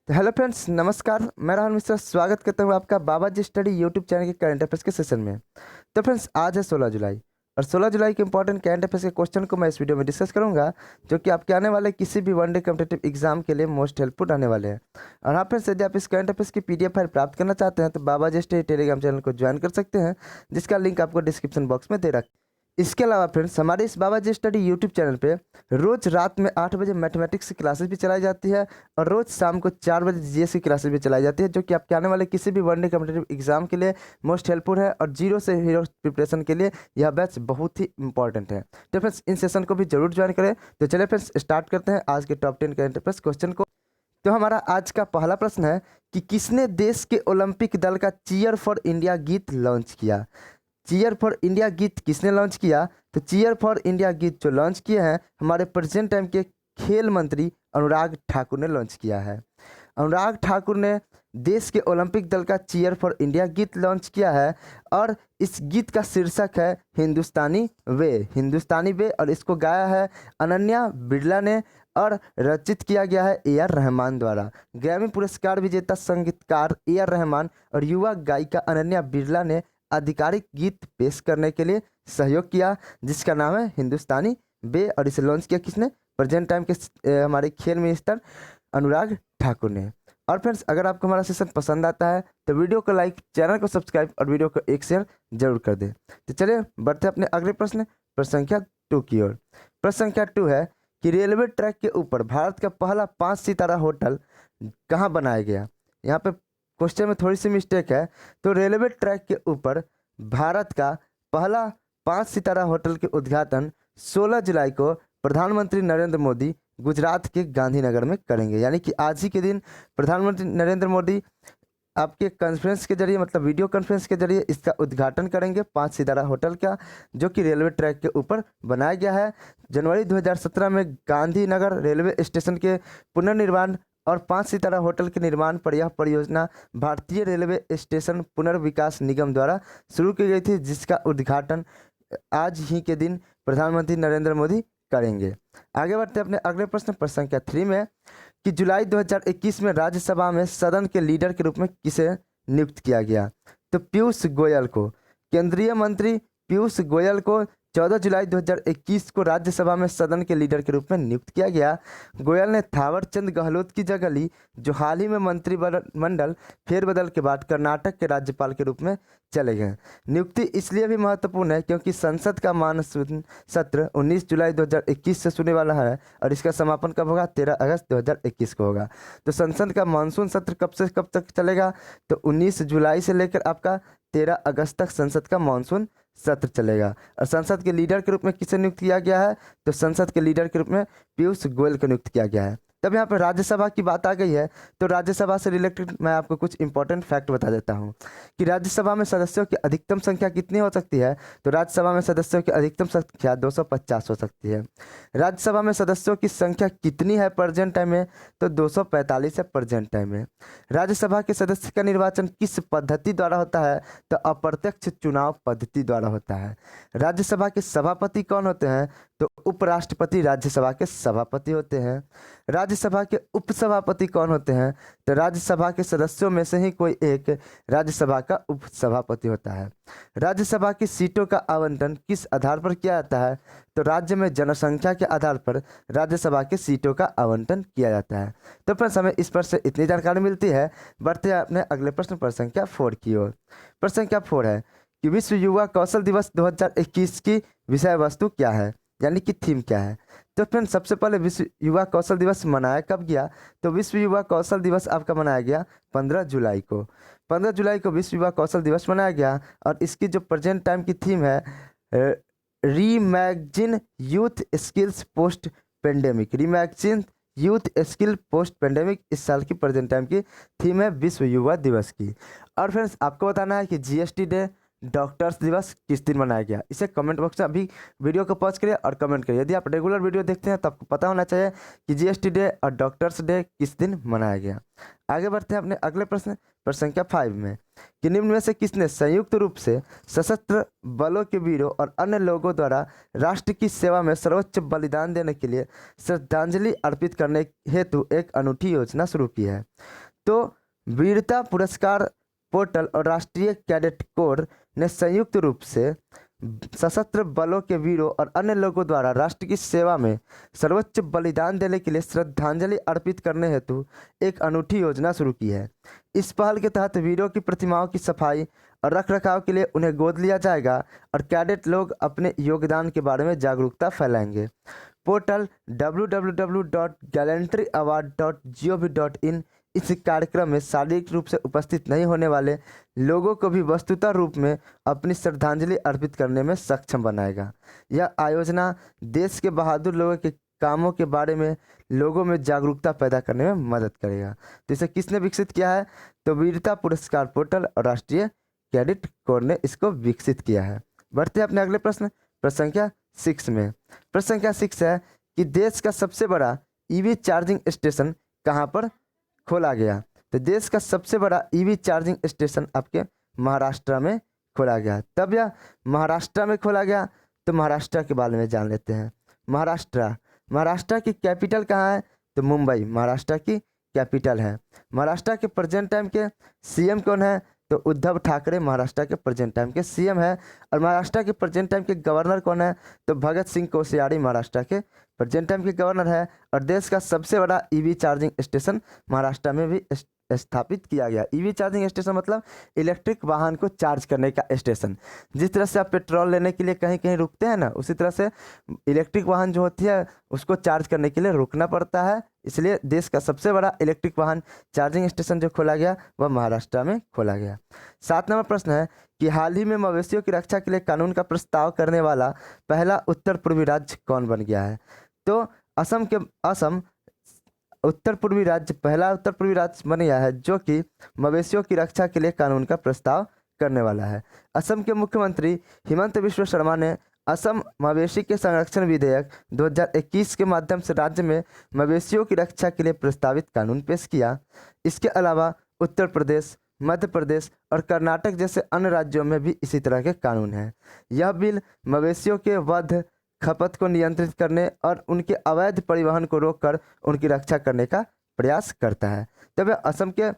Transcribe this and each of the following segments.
तो hello friends, नमस्कार। मैं राहुल मिश्रा स्वागत करता हूँ आपका बाबा जी स्टडी यूट्यूब चैनल के करंट अफेयर्स के सेशन में। तो फ्रेंड्स, आज है 16 जुलाई और 16 जुलाई के इंपॉर्टेंट करंट अफेयर्स के क्वेश्चन को मैं इस वीडियो में डिस्कस करूंगा, जो कि आपके आने वाले किसी भी वनडे कॉम्पिटेटिव एग्जाम के लिए मोस्ट हेल्पफुल रहने वाले हैं। और हाँ फ्रेंड्स, यदि आप इस करंट अफेयर्स की पीडीएफ फाइल प्राप्त करना चाहते हैं तो बाबा जी स्टडी टेलीग्राम चैनल को ज्वाइन कर सकते हैं, जिसका लिंक आपको डिस्क्रिप्शन बॉक्स में दे रखा है। इसके अलावा फ्रेंड्स, हमारे इस बाबा जी स्टडी यूट्यूब चैनल पे रोज रात में 8 बजे मैथमेटिक्स की क्लासेस भी चलाई जाती है और रोज शाम को 4 बजे जीएस की क्लासेस भी चलाई जाती है, जो कि आपके आने वाले किसी भी वनडे कॉम्पिटेटिव एग्जाम के लिए मोस्ट हेल्पफुल है और जीरो से हीरो प्रिपरेशन के लिए यह बैच बहुत ही इंपॉर्टेंट है। तो फ्रेंड्स, इन सेशन को भी जरूर ज्वाइन करें। तो चलिए फ्रेंड्स, स्टार्ट करते हैं आज के टॉप 10 करंट अफेयर्स क्वेश्चन को। तो हमारा आज का पहला प्रश्न है कि किसने देश के ओलंपिक दल का चीयर फॉर इंडिया गीत लॉन्च किया। चीयर फॉर इंडिया गीत किसने लॉन्च किया? तो चीयर फॉर इंडिया गीत जो लॉन्च किए हैं हमारे प्रेजेंट टाइम के खेल मंत्री अनुराग ठाकुर ने लॉन्च किया है। अनुराग ठाकुर ने देश के ओलंपिक दल का चीयर फॉर इंडिया गीत लॉन्च किया है और इस गीत का शीर्षक है हिंदुस्तानी वे। हिंदुस्तानी वे, और इसको गाया है अनन्या बिरला ने और रचित किया गया है ए आर रहमान द्वारा। ग्रैमी पुरस्कार विजेता संगीतकार ए आर रहमान और युवा गायिका अनन्या बिरला ने आधिकारिक गीत पेश करने के लिए सहयोग किया, जिसका नाम है हिंदुस्तानी बे। और इसे लॉन्च किया किसने? प्रेजेंट टाइम के हमारे खेल मिनिस्टर अनुराग ठाकुर ने। और फ्रेंड्स, अगर आपको हमारा सेशन पसंद आता है तो वीडियो को लाइक, चैनल को सब्सक्राइब और वीडियो को एक शेयर जरूर कर दें। तो चलिए बढ़ते अपने अगले प्रश्न संख्या 2 की ओर। प्रश्न संख्या 2 है कि रेलवे ट्रैक के ऊपर भारत का पहला 5 सितारा होटल कहाँ बनाया गया। यहाँ पे क्वेश्चन में थोड़ी सी मिस्टेक है। तो रेलवे ट्रैक के ऊपर भारत का पहला 5 सितारा होटल के उद्घाटन 16 जुलाई को प्रधानमंत्री नरेंद्र मोदी गुजरात के गांधीनगर में करेंगे। यानी कि आज ही के दिन प्रधानमंत्री नरेंद्र मोदी आपके कॉन्फ्रेंस के जरिए, मतलब वीडियो कॉन्फ्रेंस के जरिए इसका उद्घाटन करेंगे 5 सितारा होटल का, जो कि रेलवे ट्रैक के ऊपर बनाया गया है। जनवरी 2017 में गांधीनगर रेलवे स्टेशन के पुनर्निर्माण और 5 सितारा होटल के निर्माण पर यह परियोजना भारतीय रेलवे स्टेशन पुनर्विकास निगम द्वारा शुरू की गई थी, जिसका उद्घाटन आज ही के दिन प्रधानमंत्री नरेंद्र मोदी करेंगे। आगे बढ़ते हैं अपने अगले प्रश्न संख्या 3 में कि जुलाई 2021 में राज्यसभा में सदन के लीडर के रूप में किसे नियुक्त किया गया। तो पीयूष गोयल को, केंद्रीय मंत्री पीयूष गोयल को 14 जुलाई 2021 को राज्यसभा में सदन के लीडर के रूप में नियुक्त किया गया। गोयल ने थावर चंद गहलोत की जगह ली, जो हाल ही में मंत्रिमंडल फेरबदल के बाद कर्नाटक के राज्यपाल के रूप में चले गए। नियुक्ति इसलिए भी महत्वपूर्ण है क्योंकि संसद का मानसून सत्र 19 जुलाई 2021 से शुरू वाला है और इसका समापन कब होगा? 13 अगस्त 2021 को होगा। तो संसद का मानसून सत्र कब से कब तक चलेगा? तो 19 जुलाई से लेकर आपका 13 अगस्त तक संसद का मानसून सत्र चलेगा। और संसद के लीडर के रूप में किसे नियुक्त किया गया है? तो संसद के लीडर के रूप में पीयूष गोयल को नियुक्त किया गया है। तब यहाँ पर राज्यसभा की बात आ गई है, तो राज्यसभा से रिलेटेड मैं आपको कुछ इंपॉर्टेंट फैक्ट बता देता हूँ कि राज्यसभा में सदस्यों की अधिकतम संख्या कितनी हो सकती है। तो राज्यसभा में सदस्यों की अधिकतम संख्या 250 हो सकती है। राज्यसभा में सदस्यों की संख्या कितनी है प्रेजेंट टाइम में? तो 245 है प्रेजेंट टाइम में। राज्यसभा के सदस्य का निर्वाचन किस पद्धति द्वारा होता है? तो अप्रत्यक्ष चुनाव पद्धति द्वारा होता है। राज्यसभा के सभापति कौन होते हैं? तो उपराष्ट्रपति राज्यसभा के सभापति होते हैं। राज्यसभा के उपसभापति कौन होते हैं? तो राज्यसभा के सदस्यों में से ही कोई एक राज्यसभा का उपसभापति होता है। राज्यसभा की सीटों का आवंटन किस आधार पर किया जाता है? तो राज्य में जनसंख्या के आधार पर राज्यसभा के सीटों का आवंटन किया जाता है। तो फ्रेंड्स, हमें इस पर से इतनी जानकारी मिलती है। बढ़ते हैं अपने अगले प्रश्न संख्या 4 की ओर। प्रश्न संख्या 4 है कि विश्व युवा कौशल दिवस 2021 की विषय वस्तु क्या है, यानी कि थीम क्या है। तो फ्रेंड, सबसे पहले विश्व युवा कौशल दिवस मनाया कब गया? तो विश्व युवा कौशल दिवस आपका मनाया गया 15 जुलाई को। 15 जुलाई को विश्व युवा कौशल दिवस मनाया गया और इसकी जो प्रेजेंट टाइम की थीम है reimagine youth skills post pandemic. Reimagine youth skill post pandemic इस साल की प्रेजेंट टाइम की थीम है विश्व युवा दिवस की। और फ्रेंड्स, आपको बताना है कि जीएसटी डे, डॉक्टर्स दिवस किस दिन मनाया गया। इसे कमेंट बॉक्स में अभी वीडियो को पॉज करिए और कमेंट करिए। यदि आप रेगुलर वीडियो देखते हैं तो आपको पता होना चाहिए कि जीएसटी डे और डॉक्टर्स डे किस दिन मनाया गया। आगे बढ़ते हैं अपने अगले प्रश्न प्रश्न संख्या 5 में कि निम्न में से किसने संयुक्त रूप से सशस्त्र बलों के वीरों और अन्य लोगों द्वारा राष्ट्र की सेवा में सर्वोच्च बलिदान देने के लिए श्रद्धांजलि अर्पित करने हेतु एक अनूठी योजना शुरू की है? तो वीरता पुरस्कार पोर्टल और राष्ट्रीय कैडेट कोर ने संयुक्त रूप से सशस्त्र बलों के वीरों और अन्य लोगों द्वारा राष्ट्र की सेवा में सर्वोच्च बलिदान देने के लिए श्रद्धांजलि अर्पित करने हेतु एक अनूठी योजना शुरू की है। इस पहल के तहत वीरों की प्रतिमाओं की सफाई और रखरखाव के लिए उन्हें गोद लिया जाएगा और कैडेट लोग अपने योगदान के बारे में जागरूकता फैलाएंगे। पोर्टल www.gallantryaward.gov.in इस कार्यक्रम में शारीरिक रूप से उपस्थित नहीं होने वाले लोगों को भी वस्तुतः रूप में अपनी श्रद्धांजलि अर्पित करने में सक्षम बनाएगा। यह आयोजना देश के बहादुर लोगों के कामों के बारे में लोगों में जागरूकता पैदा करने में मदद करेगा। तो इसे किसने विकसित किया है? तो वीरता पुरस्कार पोर्टल और राष्ट्रीय कैडेट कोर ने इसको विकसित किया है। बढ़ते हैं अपने अगले प्रश्न संख्या 6 में। प्रश्न संख्या 6 है कि देश का सबसे बड़ा ईवी चार्जिंग स्टेशन कहाँ पर खोला गया? तो देश का सबसे बड़ा ईवी चार्जिंग स्टेशन आपके महाराष्ट्र में खोला गया। तब यह महाराष्ट्र में खोला गया, तो महाराष्ट्र के बारे में जान लेते हैं। महाराष्ट्र की कैपिटल कहाँ है? तो मुंबई महाराष्ट्र की कैपिटल है। महाराष्ट्र के प्रेजेंट टाइम के सीएम कौन है? तो उद्धव ठाकरे महाराष्ट्र के प्रेजेंट टाइम के सीएम है। और महाराष्ट्र के प्रेजेंट टाइम के गवर्नर कौन है? तो भगत सिंह कोश्यारी महाराष्ट्र के प्रेजेंट टाइम के गवर्नर है। और देश का सबसे बड़ा ईवी चार्जिंग स्टेशन महाराष्ट्र में भी स्थापित किया गया। ईवी चार्जिंग स्टेशन मतलब इलेक्ट्रिक वाहन को चार्ज करने का स्टेशन। जिस तरह से आप पेट्रोल लेने के लिए कहीं कहीं रुकते हैं ना, उसी तरह से इलेक्ट्रिक वाहन जो होती है उसको चार्ज करने के लिए रुकना पड़ता है। इसलिए देश का सबसे बड़ा इलेक्ट्रिक वाहन चार्जिंग स्टेशन जो खोला गया वह महाराष्ट्र में खोला गया। 7 नंबर प्रश्न है कि हाल ही में मवेशियों की रक्षा के लिए कानून का प्रस्ताव करने वाला पहला उत्तर पूर्वी राज्य कौन बन गया है? तो असम उत्तर पूर्वी राज्य पहला उत्तर पूर्वी राज्य बन गया है जो कि मवेशियों की रक्षा के लिए कानून का प्रस्ताव करने वाला है। असम के मुख्यमंत्री हिमंत बिश्व शर्मा ने असम मवेशी के संरक्षण विधेयक 2021 के माध्यम से राज्य में मवेशियों की रक्षा के लिए प्रस्तावित कानून पेश किया। इसके अलावा उत्तर प्रदेश, मध्य प्रदेश और कर्नाटक जैसे अन्य राज्यों में भी इसी तरह के कानून हैं। यह बिल मवेशियों के वध, खपत को नियंत्रित करने और उनके अवैध परिवहन को रोककर उनकी रक्षा करने का प्रयास करता है। तब असम के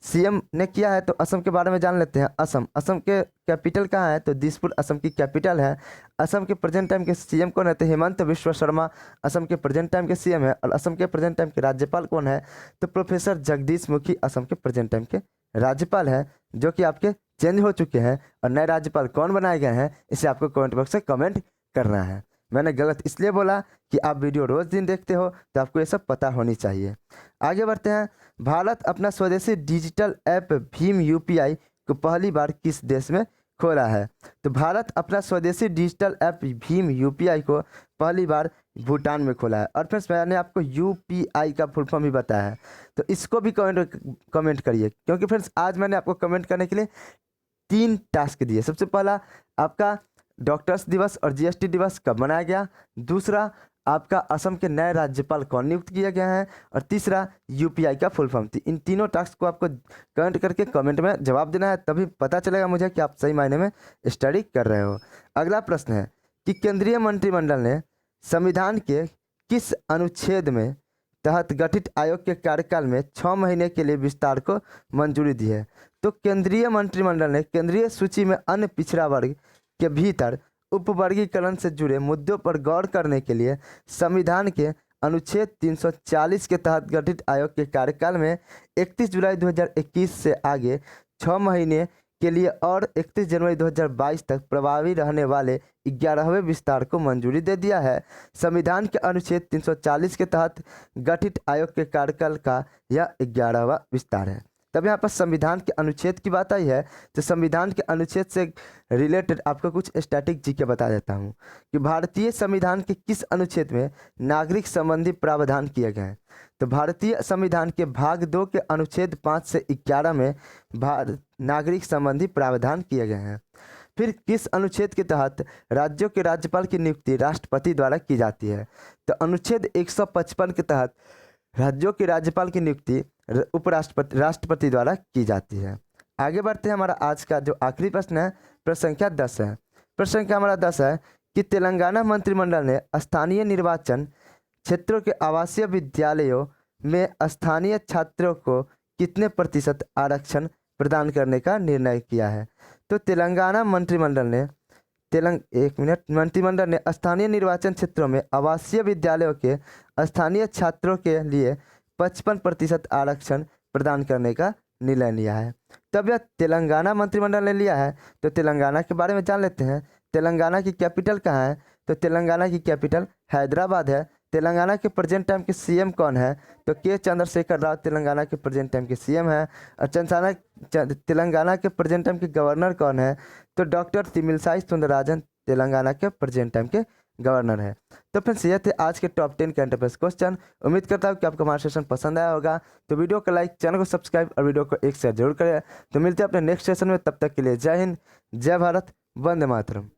सीएम ने किया है, तो असम के बारे में जान लेते हैं। असम के कैपिटल कहाँ है? तो दिसपुर असम की कैपिटल है। असम के प्रेजेंट टाइम के सीएम कौन है? तो हेमंत बिश्व शर्मा असम के प्रेजेंट टाइम के सीएम है। और असम के प्रेजेंट टाइम के राज्यपाल कौन है? तो प्रोफेसर जगदीश मुखी असम के प्रेजेंट टाइम के राज्यपाल है, जो कि आपके चेंज हो चुके हैं। और नए राज्यपाल कौन बनाए गए हैं इसे आपको कमेंट बॉक्स में कमेंट करना है। मैंने गलत इसलिए बोला कि आप वीडियो रोज दिन देखते हो तो आपको ये सब पता होनी चाहिए। आगे बढ़ते हैं। भारत अपना स्वदेशी डिजिटल ऐप भीम यूपीआई को पहली बार किस देश में खोला है? तो भारत अपना स्वदेशी डिजिटल ऐप भीम यूपीआई को पहली बार भूटान में खोला है। और फिर मैंने आपको यूपीआई का फुल फॉर्म भी बताया है, तो इसको भी कमेंट करिए, क्योंकि फ्रेंड्स आज मैंने आपको कमेंट करने के लिए 3 टास्क दिए। सबसे पहला आपका डॉक्टर्स दिवस और जीएसटी दिवस कब मनाया गया, दूसरा आपका असम के नए राज्यपाल कौन नियुक्त किए गए हैं, और तीसरा यूपीआई का फुल फॉर्म। इन तीनों टास्क को आपको कमेंट करके कमेंट में जवाब देना है, तभी पता चलेगा मुझे कि आप सही मायने में स्टडी कर रहे हो। अगला प्रश्न है कि केंद्रीय मंत्रिमंडल ने संविधान के किस अनुच्छेद में तहत गठित आयोग के कार्यकाल में 6 महीने के लिए विस्तार को मंजूरी दी है? तो केंद्रीय मंत्रिमंडल ने केंद्रीय सूची में अन्य पिछड़ा वर्ग के भीतर उपवर्गीकरण से जुड़े मुद्दों पर गौर करने के लिए संविधान के अनुच्छेद 340 के तहत गठित आयोग के कार्यकाल में 31 जुलाई 2021 से आगे 6 महीने के लिए और 31 जनवरी 2022 तक प्रभावी रहने वाले 11वें विस्तार को मंजूरी दे दिया है। संविधान के अनुच्छेद 340 के तहत गठित आयोग के कार्यकाल का यह 11वां विस्तार है। तब यहाँ पर संविधान के अनुच्छेद की बात आई है, तो संविधान के अनुच्छेद से रिलेटेड आपको कुछ स्टैटिक जी के बता देता हूँ कि भारतीय संविधान के किस अनुच्छेद में नागरिक संबंधी प्रावधान किए गए हैं। तो भारतीय संविधान के भाग 2 के अनुच्छेद 5 से 11 में नागरिक संबंधी प्रावधान किए गए हैं। फिर किस अनुच्छेद के तहत राज्यों के राज्यपाल की नियुक्ति राष्ट्रपति द्वारा की जाती है? तो अनुच्छेद 155 के तहत राज्यों के राज्यपाल की नियुक्ति राष्ट्रपति द्वारा की जाती है। आगे बढ़ते हैं। हमारा आज का जो आखिरी प्रश्न है, प्रश्न संख्या 10 है। प्रश्न संख्या हमारा 10 है कि तेलंगाना मंत्रिमंडल ने स्थानीय निर्वाचन क्षेत्रों के आवासीय विद्यालयों में स्थानीय छात्रों को कितने प्रतिशत आरक्षण प्रदान करने का निर्णय किया है। तो मंत्रिमंडल ने स्थानीय निर्वाचन क्षेत्रों में आवासीय विद्यालयों के स्थानीय छात्रों के लिए 55% आरक्षण प्रदान करने का निर्णय लिया है। तब यह तेलंगाना मंत्रिमंडल ने लिया है, तो तेलंगाना के बारे में जान लेते हैं। तेलंगाना की कैपिटल कहाँ है? तो तेलंगाना की कैपिटल हैदराबाद है। तेलंगाना के प्रेजेंट टाइम के सीएम कौन है? तो के चंद्रशेखर राव तेलंगाना के प्रेजेंट टाइम के सीएम है। और तेलंगाना के प्रेजेंट टाइम के गवर्नर कौन है? तो डॉक्टर तमिलसाई सुंदरराजन तेलंगाना के प्रेजेंट टाइम के गवर्नर है। तो फ्रेंड्स, ये थे आज के टॉप 10 करंट अफेयर्स क्वेश्चन। उम्मीद करता हूँ कि आपको हमारा सेशन पसंद आया होगा। तो वीडियो को लाइक, चैनल को सब्सक्राइब और वीडियो को एक शेयर जरूर करें। तो मिलते हैं अपने नेक्स्ट सेशन में, तब तक के लिए जय हिंद, जय भारत, वंदे मातरम।